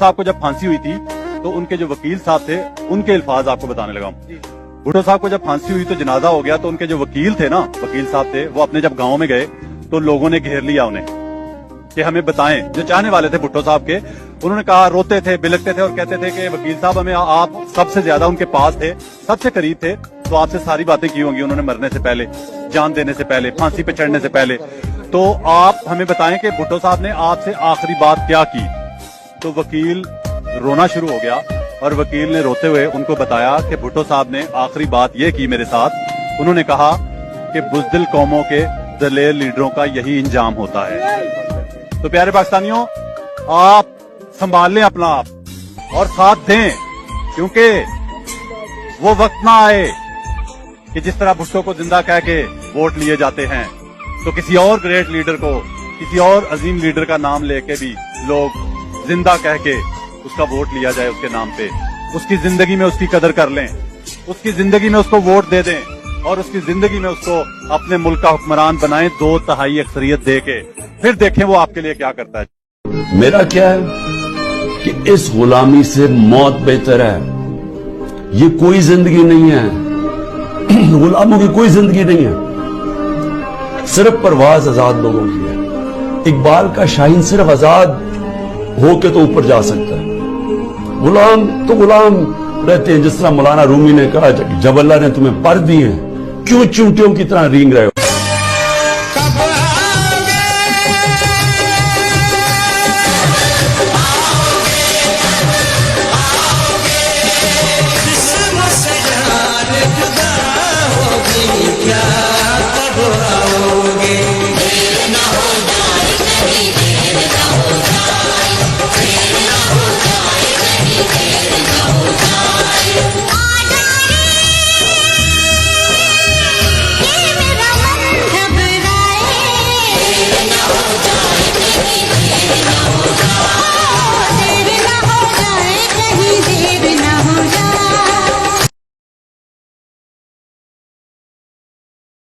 साहब को जब फांसी हुई थी तो उनके जो वकील साहब थे उनके अल्फाज आपको बताने लगा हूं। भुट्टो साहब को जब फांसी हुई तो जनाजा हो गया तो उनके जो वकील थे ना, वकील साहब थे, वो अपने जब गांव में गए तो लोगों ने घेर लिया उन्हें कि हमें बताएं। जो चाहने वाले थे भुट्टो साहब के, उन्होंने कहा, रोते थे, बिलखते थे और कहते थे कि वकील साहब हमें, आप सबसे ज्यादा उनके पास थे, सबसे करीब थे, तो आपसे सारी बातें की होंगी उन्होंने मरने से पहले, जान देने से पहले, फांसी पे चढ़ने से पहले, तो आप हमें बताएं कि भुट्टो साहब ने आपसे आखिरी बात क्या की। तो वकील रोना शुरू हो गया और वकील ने रोते हुए उनको बताया कि भुट्टो साहब ने आखिरी बात ये की मेरे साथ, उन्होंने कहा कि बुज़दिल कौमों के दलेर लीडरों का यही इंजाम होता है। तो प्यारे पाकिस्तानियों, आप संभाल लें अपना आप और साथ दें, क्योंकि वो वक्त ना आए कि जिस तरह भुट्टो को जिंदा कह के वोट लिए जाते हैं तो किसी और ग्रेट लीडर को, किसी और अजीम लीडर का नाम लेके भी लोग जिंदा कह के उसका वोट लिया जाए उसके नाम पे। उसकी जिंदगी में उसकी कदर कर लें, उसकी जिंदगी में उसको वोट दे दें और उसकी जिंदगी में उसको अपने मुल्क का हुक्मरान बनाएं 2/3 अक्सरियत दे के, फिर देखें वो आपके लिए क्या करता है। मेरा क्या है कि इस गुलामी से मौत बेहतर है। ये कोई जिंदगी नहीं है, गुलामों की कोई जिंदगी नहीं है, सिर्फ परवाज आजाद लोगों की है। इकबाल का शाहीन सिर्फ आजाद होके तो ऊपर जा सकता है, गुलाम तो गुलाम रहते हैं। जिस तरह मौलाना रूमी ने कहा, जब अल्लाह ने तुम्हें पर दिए हैं, क्यों चूंटियों की तरह रींग रहे हो। घबराए